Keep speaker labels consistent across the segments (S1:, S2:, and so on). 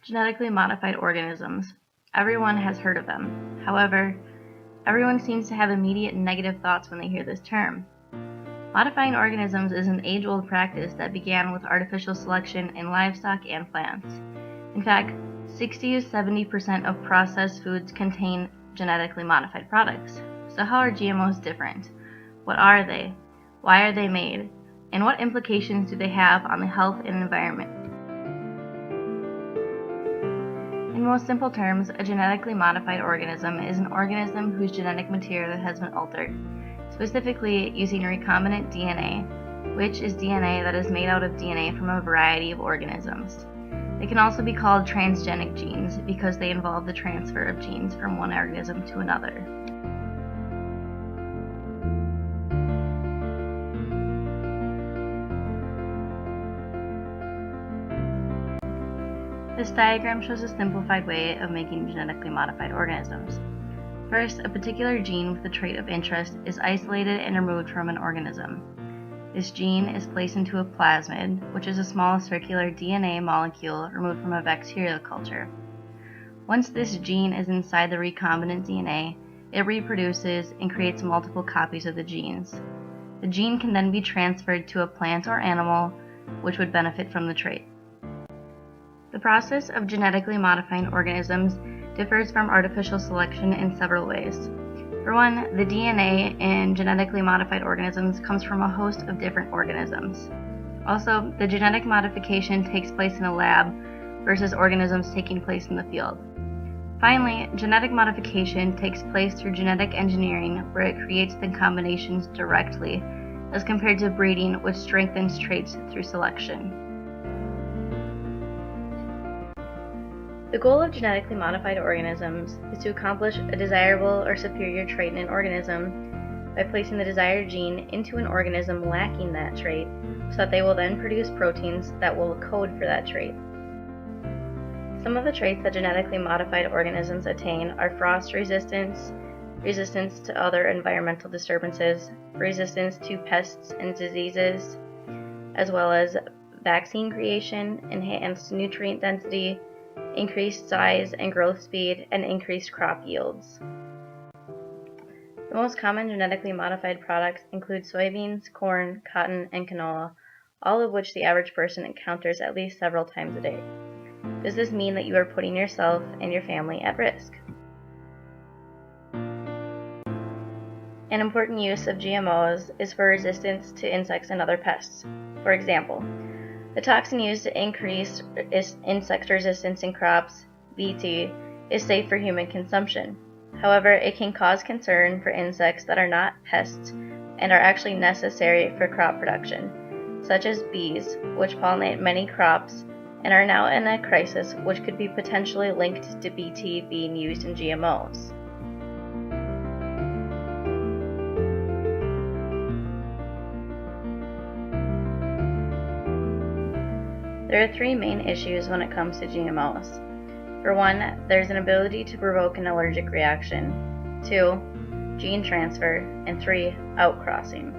S1: Genetically modified organisms. Everyone has heard of them. However, everyone seems to have immediate negative thoughts when they hear this term. Modifying organisms is an age-old practice that began with artificial selection in livestock and plants. In fact, 60 to 70% of processed foods contain genetically modified products. So how are GMOs different? What are they? Why are they made? And what implications do they have on the health and environment? In most simple terms, a genetically modified organism is an organism whose genetic material has been altered, specifically using recombinant DNA, which is DNA that is made out of DNA from a variety of organisms. They can also be called transgenic genes because they involve the transfer of genes from one organism to another. This diagram shows a simplified way of making genetically modified organisms. First, a particular gene with a trait of interest is isolated and removed from an organism. This gene is placed into a plasmid, which is a small circular DNA molecule removed from a bacterial culture. Once this gene is inside the recombinant DNA, it reproduces and creates multiple copies of the genes. The gene can then be transferred to a plant or animal, which would benefit from the trait. The process of genetically modifying organisms differs from artificial selection in several ways. For one, the DNA in genetically modified organisms comes from a host of different organisms. Also, the genetic modification takes place in a lab versus organisms taking place in the field. Finally, genetic modification takes place through genetic engineering, where it creates the combinations directly, as compared to breeding, which strengthens traits through selection. The goal of genetically modified organisms is to accomplish a desirable or superior trait in an organism by placing the desired gene into an organism lacking that trait, so that they will then produce proteins that will code for that trait. Some of the traits that genetically modified organisms attain are frost resistance, resistance to other environmental disturbances, resistance to pests and diseases, as well as vaccine creation, enhanced nutrient density, increased size and growth speed, and increased crop yields. The most common genetically modified products include soybeans, corn, cotton, and canola, all of which the average person encounters at least several times a day. Does this mean that you are putting yourself and your family at risk? An important use of GMOs is for resistance to insects and other pests. For example, the toxin used to increase insect resistance in crops, Bt, is safe for human consumption. However, it can cause concern for insects that are not pests and are actually necessary for crop production, such as bees, which pollinate many crops and are now in a crisis which could be potentially linked to Bt being used in GMOs. There are three main issues when it comes to GMOs. For one, there's an ability to provoke an allergic reaction. 2, gene transfer, and 3, outcrossing.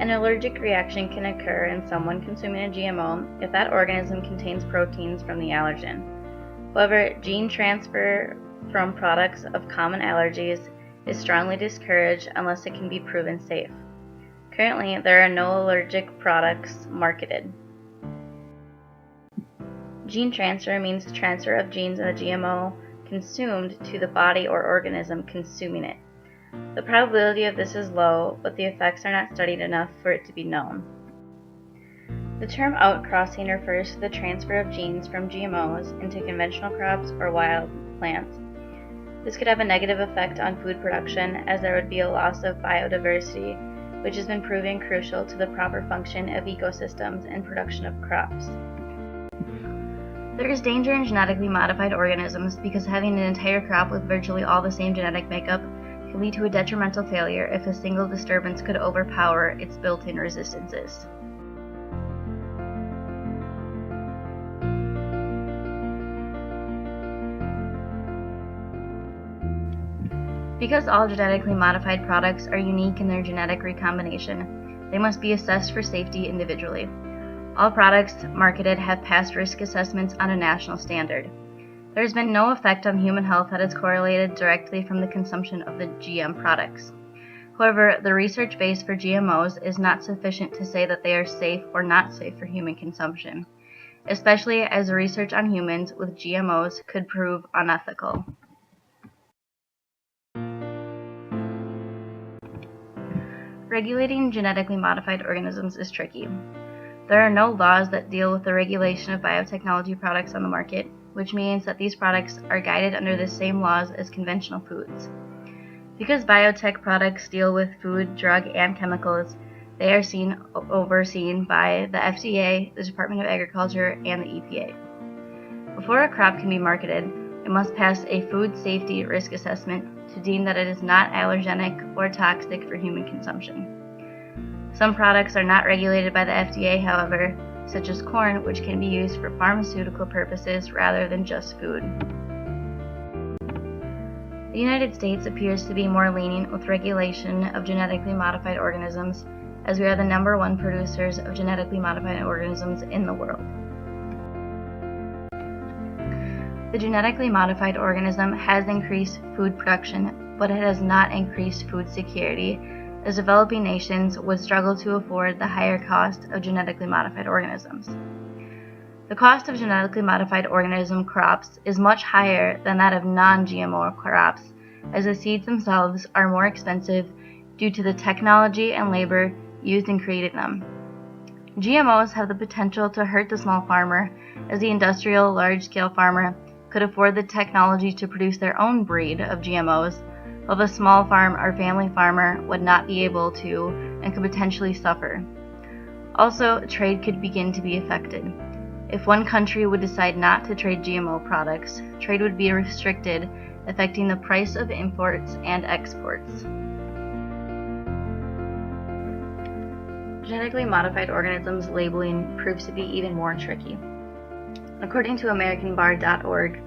S1: An allergic reaction can occur in someone consuming a GMO if that organism contains proteins from the allergen. However, gene transfer from products of common allergies is strongly discouraged unless it can be proven safe. Currently, there are no allergic products marketed. Gene transfer means the transfer of genes in the GMO consumed to the body or organism consuming it. The probability of this is low, but the effects are not studied enough for it to be known. The term outcrossing refers to the transfer of genes from GMOs into conventional crops or wild plants. This could have a negative effect on food production, as there would be a loss of biodiversity, which has been proven crucial to the proper function of ecosystems and production of crops. There is danger in genetically modified organisms because having an entire crop with virtually all the same genetic makeup can lead to a detrimental failure if a single disturbance could overpower its built-in resistances. Because all genetically modified products are unique in their genetic recombination, they must be assessed for safety individually. All products marketed have passed risk assessments on a national standard. There has been no effect on human health that is correlated directly from the consumption of the GM products. However, the research base for GMOs is not sufficient to say that they are safe or not safe for human consumption, especially as research on humans with GMOs could prove unethical. Regulating genetically modified organisms is tricky. There are no laws that deal with the regulation of biotechnology products on the market, which means that these products are guided under the same laws as conventional foods. Because biotech products deal with food, drug, and chemicals, they are overseen by the FDA, the Department of Agriculture, and the EPA. Before a crop can be marketed, it must pass a food safety risk assessment to deem that it is not allergenic or toxic for human consumption. Some products are not regulated by the FDA, however, such as corn, which can be used for pharmaceutical purposes rather than just food. The United States appears to be more lenient with regulation of genetically modified organisms, as we are the #1 producers of genetically modified organisms in the world. The genetically modified organism has increased food production, but it has not increased food security, as developing nations would struggle to afford the higher cost of genetically modified organisms. The cost of genetically modified organism crops is much higher than that of non-GMO crops, as the seeds themselves are more expensive due to the technology and labor used in creating them. GMOs have the potential to hurt the small farmer, as the industrial large-scale farmer could afford the technology to produce their own breed of GMOs, while the small farm or family farmer would not be able to and could potentially suffer. Also, trade could begin to be affected. If one country would decide not to trade GMO products, trade would be restricted, affecting the price of imports and exports. Genetically modified organisms labeling proves to be even more tricky. According to AmericanBar.org,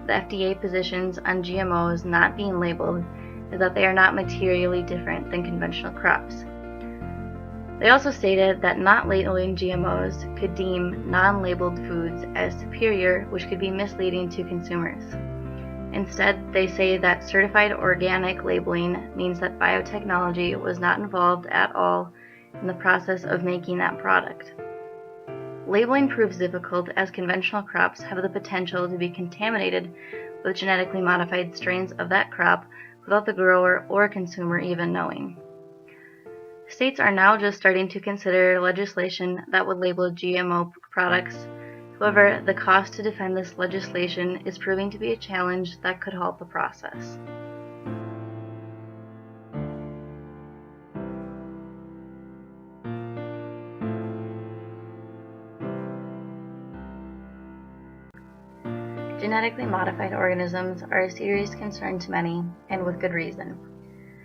S1: the FDA positions on GMOs not being labeled is that they are not materially different than conventional crops. They also stated that not labeling GMOs could deem non-labeled foods as superior, which could be misleading to consumers. Instead, they say that certified organic labeling means that biotechnology was not involved at all in the process of making that product. Labeling proves difficult, as conventional crops have the potential to be contaminated with genetically modified strains of that crop without the grower or consumer even knowing. States are now just starting to consider legislation that would label GMO products. However, the cost to defend this legislation is proving to be a challenge that could halt the process. Genetically modified organisms are a serious concern to many, and with good reason.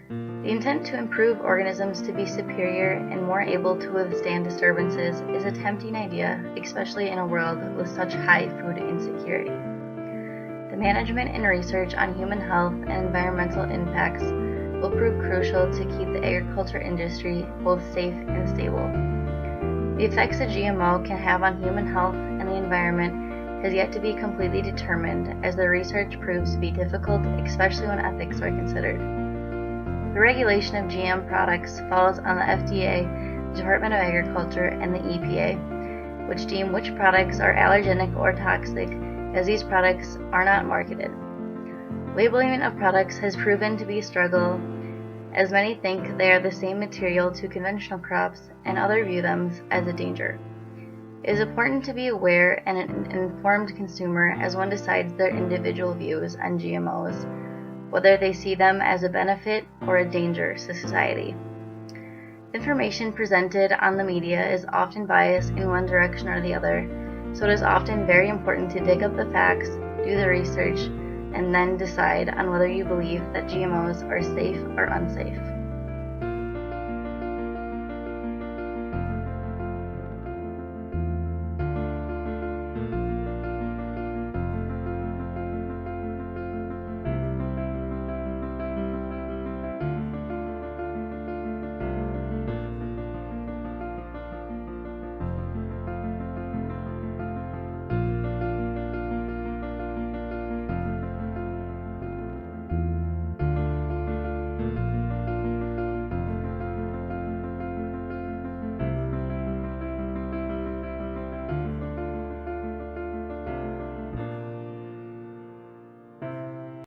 S1: The intent to improve organisms to be superior and more able to withstand disturbances is a tempting idea, especially in a world with such high food insecurity. The management and research on human health and environmental impacts will prove crucial to keep the agriculture industry both safe and stable. The effects a GMO can have on human health and the environment has yet to be completely determined, as the research proves to be difficult, especially when ethics are considered. The regulation of GM products falls on the FDA, the Department of Agriculture, and the EPA, which deem which products are allergenic or toxic, as these products are not marketed. Labeling of products has proven to be a struggle, as many think they are the same material to conventional crops and others view them as a danger. It is important to be aware and an informed consumer as one decides their individual views on GMOs, whether they see them as a benefit or a danger to society. Information presented on the media is often biased in one direction or the other, so it is often very important to dig up the facts, do the research, and then decide on whether you believe that GMOs are safe or unsafe.